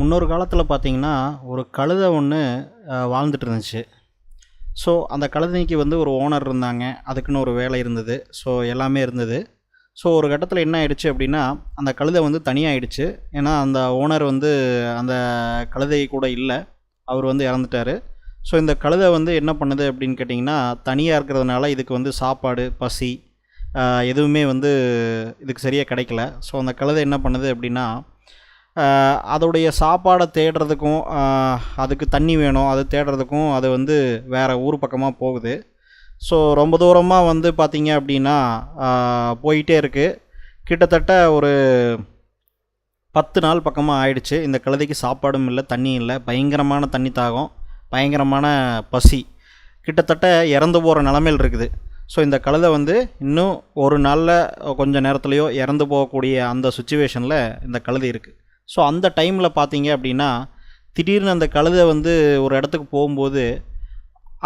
முன்னொரு காலத்தில் பார்த்தீங்கன்னா ஒரு கழுதை ஒன்று வாழ்ந்துட்டு இருந்துச்சு. ஸோ அந்த கழுதைக்கு வந்து ஒரு ஓனர் இருந்தாங்க. அதுக்குன்னு ஒரு வேலை இருந்தது. ஸோ எல்லாமே இருந்தது. ஸோ ஒரு கட்டத்தில் என்ன ஆயிடுச்சு அப்படின்னா, அந்த கழுதை வந்து தனியாகிடுச்சு. ஏன்னா அந்த ஓனர் வந்து அந்த கழுதை கூட இல்லை. அவர் வந்து இறந்துட்டார். ஸோ இந்த கழுதை வந்து என்ன பண்ணுது அப்படின்னு கேட்டிங்கன்னா, தனியாக இருக்கிறதுனால இதுக்கு வந்து சாப்பாடு, பசி எதுவுமே வந்து இதுக்கு சரியாக கிடைக்கல. ஸோ அந்த கழுதை என்ன பண்ணுது அப்படின்னா, அதோடைய சாப்பாடை தேடுறதுக்கும் அதுக்கு தண்ணி வேணும் அது தேடுறதுக்கும் அது வந்து வேறு ஊர் பக்கமாக போகுது. ஸோ ரொம்ப தூரமாக வந்து பார்த்திங்க அப்படின்னா போயிட்டே இருக்குது. கிட்டத்தட்ட ஒரு 10 நாள் பக்கமாக ஆயிடுச்சு. இந்த கழுதைக்கு சாப்பாடும் இல்லை, தண்ணியும் இல்லை. பயங்கரமான தண்ணி தாகம், பயங்கரமான பசி, கிட்டத்தட்ட இறந்து போகிற நிலமையில் இருக்குது. ஸோ இந்த கழுதை வந்து இன்னும் ஒரு நாளில் கொஞ்சம் நேரத்துலையோ இறந்து போகக்கூடிய அந்த சுச்சுவேஷனில் இந்த கழுதை இருக்குது. ஸோ அந்த டைமில் பார்த்தீங்க அப்படின்னா, திடீர்னு அந்த கழுதை வந்து ஒரு இடத்துக்கு போகும்போது,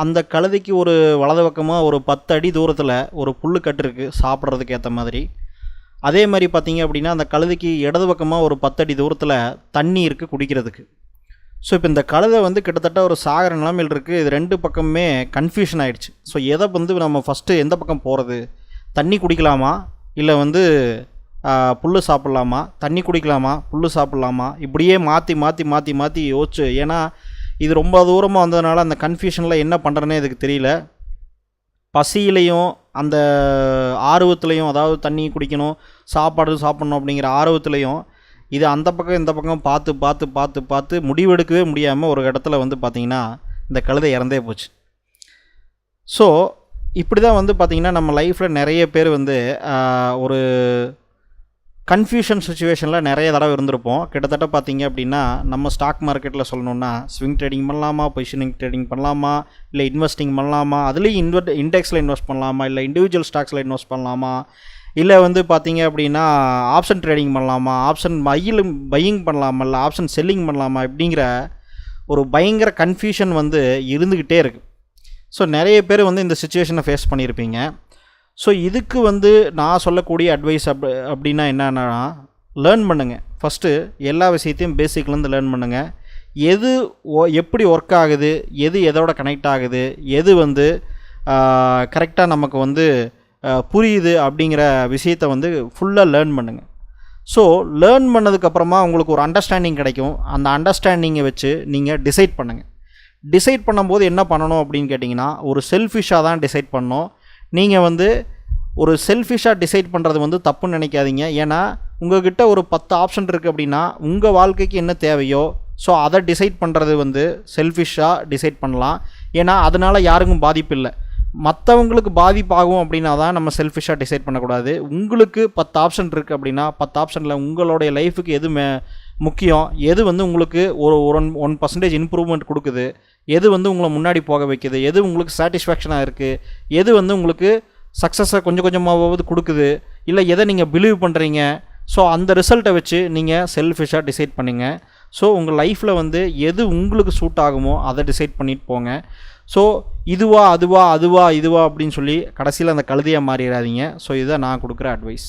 அந்த கழுதைக்கு ஒரு வலது பக்கமாக ஒரு 10 அடி தூரத்தில் ஒரு புல் கட்டு இருக்குது சாப்பிட்றதுக்கு ஏற்ற மாதிரி. அதே மாதிரி பார்த்தீங்க அப்படின்னா, அந்த கழுதைக்கு இடது பக்கமாக ஒரு 10 அடி தூரத்தில் தண்ணி இருக்குது குடிக்கிறதுக்கு. ஸோ இப்போ இந்த கழுதை வந்து கிட்டத்தட்ட ஒரு சாகிற நிலைமையில் இருக்குது. இது 2 பக்கமுமே கன்ஃபியூஷன் ஆகிடுச்சு. ஸோ எதை வந்து நம்ம ஃபஸ்ட்டு எந்த பக்கம் போகிறது, தண்ணி குடிக்கலாமா இல்லை வந்து புல் சாப்பிட்லாமா, தண்ணி குடிக்கலாமா புல் சாப்பிட்லாமா, இப்படியே மாற்றி மாற்றி மாற்றி மாற்றி யோசிச்சு. ஏன்னா இது ரொம்ப தூரமாக வந்ததுனால அந்த கன்ஃபியூஷனில் என்ன பண்ணுறேன்னே இதுக்கு தெரியல. பசியிலையும் அந்த ஆர்வத்துலேயும், அதாவது தண்ணி குடிக்கணும் சாப்பாடு சாப்பிட்ணும் அப்படிங்கிற ஆர்வத்துலேயும் இது அந்த பக்கம் இந்த பக்கம் பார்த்து பார்த்து பார்த்து பார்த்து முடிவெடுக்கவே முடியாமல் ஒரு இடத்துல வந்து பார்த்திங்கன்னா இந்த கழுதை இறந்தே போச்சு. ஸோ இப்படி தான் வந்து பார்த்திங்கன்னா நம்ம லைஃப்பில் நிறைய பேர் வந்து ஒரு கன்ஃபியூஷன் சுச்சுவேஷனில் நிறைய தடவை இருந்திருப்போம். கிட்டத்தட்ட பார்த்திங்க அப்படின்னா, நம்ம ஸ்டாக் மார்க்கெட்டில் சொல்லணுன்னா ஸ்விங் ட்ரேடிங் பண்ணலாமா, பொசிஷனிங் ட்ரேடிங் பண்ணலாமா, இல்லை இன்வெஸ்டிங் பண்ணலாமா, அதுலேயும் இண்டெக்ஸில் இன்வெஸ்ட் பண்ணலாமா, இல்லை இண்டிவிஜுவல் ஸ்டாக்ஸில் இன்வெஸ்ட் பண்ணலாமா, இல்லை வந்து பார்த்திங்க அப்படின்னா ஆப்ஷன் ட்ரேடிங் பண்ணலாமா, ஆப்ஷன் பையிங் பண்ணலாமா, இல்லை ஆப்ஷன் செல்லிங் பண்ணலாமா, இப்படிங்கிற ஒரு பயங்கர கன்ஃபியூஷன் வந்து இருந்துக்கிட்டே இருக்குது. ஸோ நிறைய பேர் வந்து இந்த சுச்சுவேஷனை ஃபேஸ் பண்ணியிருப்பீங்க. ஸோ இதுக்கு வந்து நான் சொல்லக்கூடிய அட்வைஸ் அப்படின்னா என்னென்னா, லேர்ன் பண்ணுங்கள். ஃபஸ்ட்டு எல்லா விஷயத்தையும் பேசிக்லேருந்து லேர்ன் பண்ணுங்கள். எது எப்படி ஒர்க் ஆகுது, எது எதோட கனெக்ட் ஆகுது, எது வந்து கரெக்டாக நமக்கு வந்து புரியுது அப்படிங்கிற விஷயத்தை வந்து ஃபுல்லாக லேர்ன் பண்ணுங்கள். ஸோ லேர்ன் பண்ணதுக்கப்புறமா உங்களுக்கு ஒரு அண்டர்ஸ்டாண்டிங் கிடைக்கும். அந்த அண்டர்ஸ்டாண்டிங்கை வச்சு நீங்கள் டிசைட் பண்ணுங்கள். டிசைட் பண்ணும்போது என்ன பண்ணணும் அப்படின்னு கேட்டிங்கன்னா, ஒரு செல்ஃபிஷாக தான் டிசைட் பண்ணணும். நீங்கள் வந்து ஒரு செல்ஃபிஷாக டிசைட் பண்ணுறது வந்து தப்புன்னு நினைக்காதீங்க. ஏன்னா உங்கள்கிட்ட ஒரு 10 ஆப்ஷன் இருக்குது அப்படின்னா, உங்கள் வாழ்க்கைக்கு என்ன தேவையோ ஸோ அதை டிசைட் பண்ணுறது வந்து செல்ஃபிஷாக டிசைட் பண்ணலாம். ஏன்னா அதனால் யாருக்கும் பாதிப்பு இல்லை. மற்றவங்களுக்கு பாதிப்பாகும் அப்படின்னா தான் நம்ம செல்ஃபிஷாக டிசைட் பண்ணக்கூடாது. உங்களுக்கு 10 ஆப்ஷன் இருக்குது அப்படின்னா, 10 ஆப்ஷனில் உங்களுடைய லைஃபுக்கு எது முக்கியம், எது வந்து உங்களுக்கு ஒரு 1% இம்ப்ரூவ்மெண்ட் கொடுக்குது, எது வந்து உங்களை முன்னாடி போக வைக்குது, எது உங்களுக்கு சாட்டிஸ்ஃபேக்ஷனாக இருக்குது, எது வந்து உங்களுக்கு சக்ஸஸை கொஞ்சம் கொஞ்சமாவது கொடுக்குது, இல்லை எதை நீங்கள் பிலீவ் பண்ணுறீங்க. ஸோ அந்த ரிசல்ட்டை வச்சு நீங்கள் செல்ஃபிஷாக டிசைட் பண்ணுங்க. ஸோ உங்கள் லைஃப்பில் வந்து எது உங்களுக்கு சூட் ஆகுமோ அதை டிசைட் பண்ணிட்டு போங்க. ஸோ இதுவா அதுவா அதுவா இதுவா அப்படின்னு சொல்லி கடைசியில் அந்த கழுதையாக மாறிடாதீங்க. ஸோ இதுதான் நான் கொடுக்குற அட்வைஸ்.